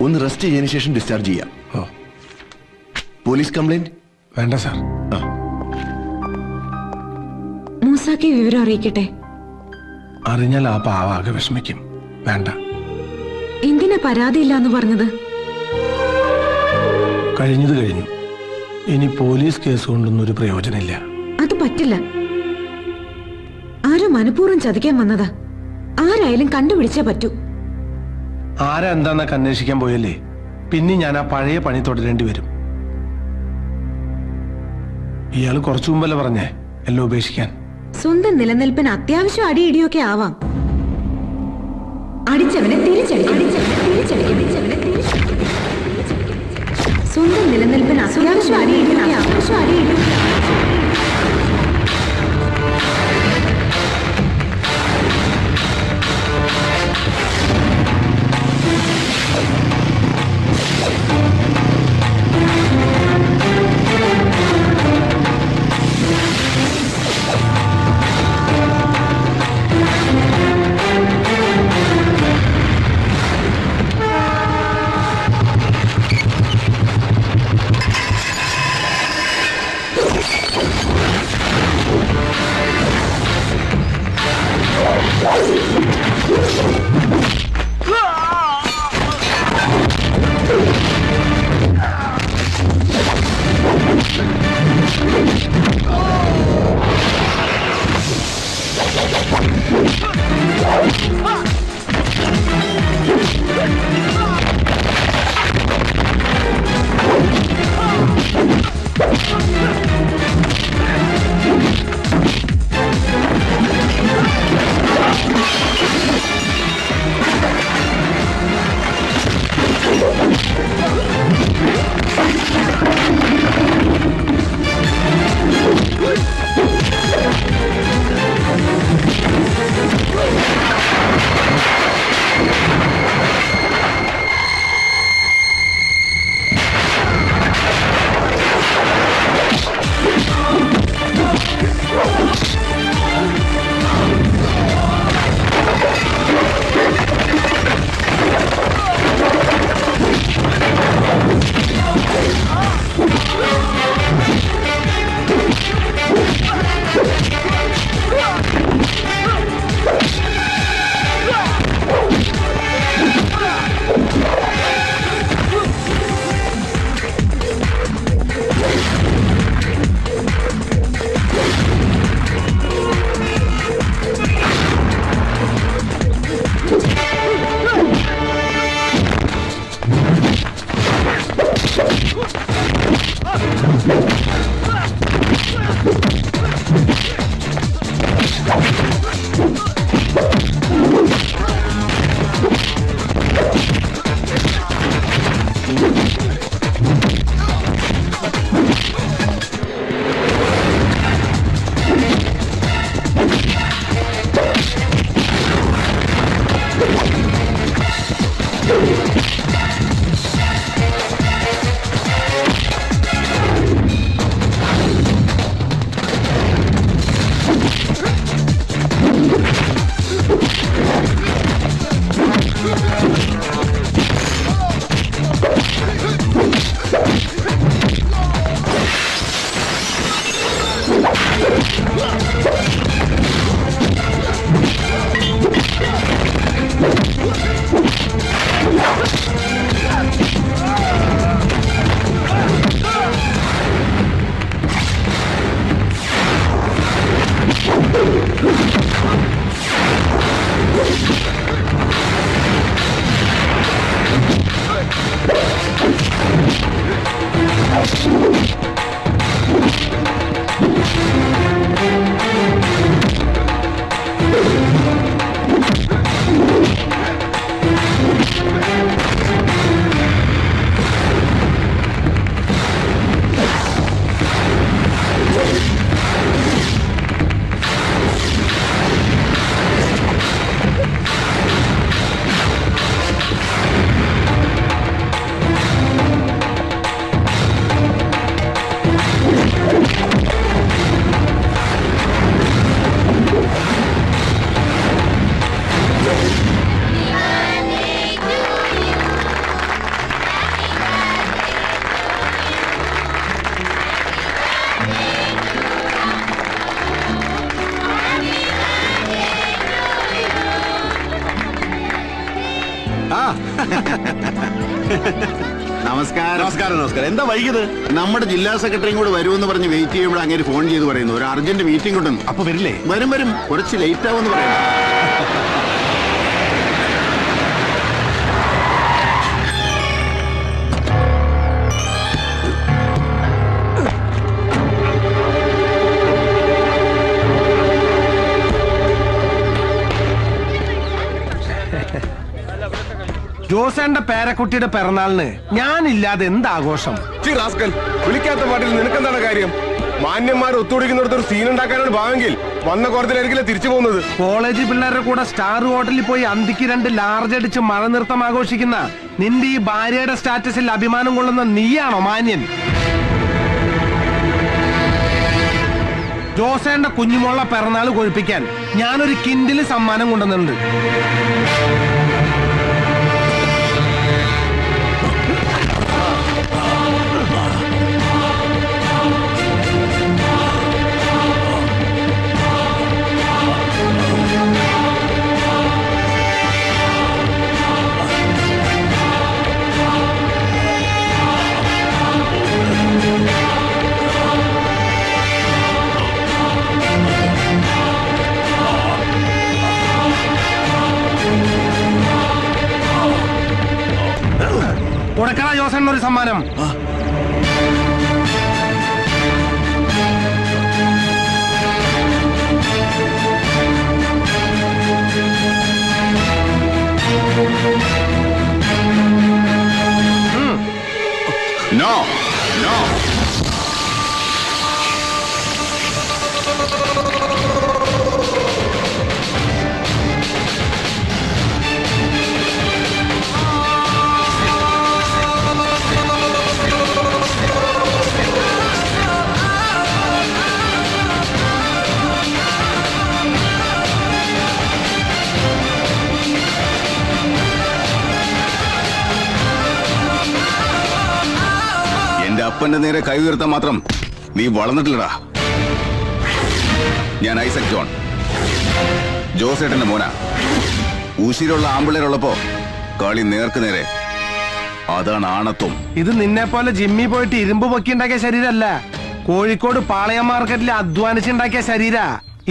ഒന്ന് റെസ്റ്റ് ചെയ്തതിനു ശേഷം ഡിസ്ചാർജ് ചെയ്യാം. പോലീസ് കംപ്ലൈന്റ് വേണ്ട സാർ. മൂസാക്ക് വിവരം അറിയിക്കട്ടെ? അറിഞ്ഞാൽ ആ പാവാകെ വിഷമിക്കും. വേണ്ട. എന്തിനാ പരാതിയില്ല എന്ന് പറഞ്ഞത്? കഴിഞ്ഞത് കഴിഞ്ഞു. ഇനി പോലീസ് കേസ് കൊണ്ടൊന്നും ഒരു പ്രയോജനമില്ല. അത് പറ്റില്ല. ആരോ മനഃപൂർവ്വം ചതിക്കാൻ വന്നതാ. ആരായാലും കണ്ടുപിടിച്ചേ പറ്റൂ. ആരാ എന്താന്നൊക്കെ അന്വേഷിക്കാൻ പോയല്ലേ പിന്നെ ഞാൻ ആ പഴയ പണി തുടരേണ്ടി വരും. ഇയാൾ കുറച്ചു മുമ്പല്ലേ പറഞ്ഞേ എല്ലാം ഉപേക്ഷിക്കാൻ. സ്വന്തം നിലനിൽപ്പിന് അത്യാവശ്യം അടിയിടിയൊക്കെ ആവാം. അടിച്ചവനെ തിരിച്ചടിക്കും. സ്വന്തം നിലനിൽപ്പിന് അത്യാവശ്യം അടിയിടിയൊക്കെ What? നമസ്കാരം. നമസ്കാരം. എന്താ വൈകിയത്? നമ്മുടെ ജില്ലാ സെക്രട്ടറിയും കൂടെ വരുമെന്ന് പറഞ്ഞ് വെയിറ്റ് ചെയ്യുമ്പോൾ അങ്ങനെ ഫോൺ ചെയ്ത് പറയുന്നു ഒരു അർജന്റ് മീറ്റിംഗ് ഉണ്ടെന്ന്. അപ്പൊ വരില്ലേ? വരും കുറച്ച് ലേറ്റ് ആവുമെന്ന് പറയുന്നു. ജോസേന്റെ പേരക്കുട്ടിയുടെ പിറന്നാളിന് ഞാനില്ലാതെ എന്താഘോഷം? വിളിക്കാത്ത പാട്ടിൽ നിനക്കെന്താണ് കാര്യം? മാന്യന്മാർ ഒത്തുപിടിക്കുന്നിടത്ത് ഒരു സീൻ ഉണ്ടാക്കാനാണ് ഭാവെങ്കിൽ വന്ന കോടതിയിലായിരിക്കില്ല തിരിച്ചു പോകുന്നത്. കോളേജ് പിള്ളേരുടെ കൂടെ സ്റ്റാർ ഹോട്ടലിൽ പോയി അന്തിക്ക് 2 ലാർജ് അടിച്ച് മഴ നൃത്തം ആഘോഷിക്കുന്ന നിന്റെ ഈ ഭാര്യയുടെ സ്റ്റാറ്റസിൽ അഭിമാനം കൊള്ളുന്ന നീയാണോ മാന്യൻ? ജോസേന്റെ കുഞ്ഞുമോളെ പിറന്നാൾ കൊഴിപ്പിക്കാൻ ഞാനൊരു കിൻഡില് സമ്മാനം കൊണ്ടുവന്നിട്ടുണ്ട്. കൊടുക്കണ ജോസേന്റെ ഒരു സമ്മാനം. നോ നോ എന്റെ അപ്പന്റെ നേരെ കൈ ഉയർത്താൻ മാത്രം നീ വളർന്നിട്ടില്ലടാ. ഞാൻ ഐസക് ജോൺ, ജോസേട്ടന്റെ മോന. ഉശിരുള്ള ആമ്പിള്ളേരുള്ളപ്പോ കളി നേർക്ക് നേരെ, അതാണ് ആണത്വം. ഇത് നിന്നെ പോലെ ജിമ്മി പോയിട്ട് ഇരുമ്പ് പൊക്കിണ്ടാക്കിയ ശരീരമല്ല, കോഴിക്കോട് പാളയം മാർക്കറ്റിൽ അധ്വാനിച്ചുണ്ടാക്കിയ ശരീര.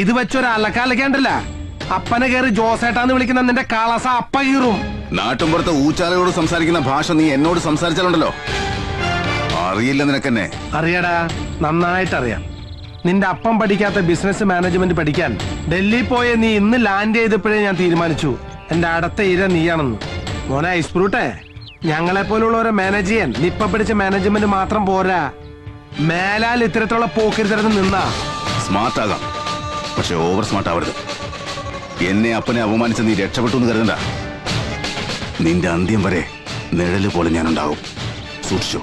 ഇത് വെച്ചൊരു അലക്കാലക്കാണ്ടല്ല, അപ്പനെ കയറി ജോസേട്ടാന്ന് വിളിക്കുന്ന നിന്റെ കളസ അപ്പ കീറും. നാട്ടുമ്പുറത്ത് ഊച്ചാലയോട് സംസാരിക്കുന്ന ഭാഷ നീ എന്നോട് സംസാരിച്ചാലുണ്ടല്ലോ, അറിയില്ല നിനക്കെന്നെ. അറിയടാ, നന്നായിട്ടറിയാം. നിന്റെ അപ്പം പഠിക്കാത്ത ബിസിനസ് മാനേജ്മെന്റ് പഠിക്കാൻ ഡൽഹി പോയ നീ ഇന്ന് ലാൻഡ് ചെയ്തപ്പോഴേ ഞാൻ തീരുമാനിച്ചു എന്റെ അടുത്ത ഇര നീയാണെന്ന്. മോനെ ഐസ് ഫ്രൂട്ടെ, ഞങ്ങളെ പോലുള്ളവരെ മാനേജ് ചെയ്യാൻ നിപ്പ പിടിച്ച മാനേജ്മെന്റ് മാത്രം പോരാ, മേലാൽ ഇത്തരത്തിലുള്ള പോക്കിരിത്തരത്തിൽ നിന്നാ. സ്മാർട്ട് ആകാം, പക്ഷെ ഓവർ സ്മാർട്ട് ആവരുത്. എന്നെ അപ്പനെ അപമാനിച്ച നീ രക്ഷപ്പെട്ടു എന്ന് കരുതണ്ട. നിന്റെ അന്ത്യം വരെ നിഴല് പോലെ ഞാനുണ്ടാകും. സൂക്ഷിച്ചു.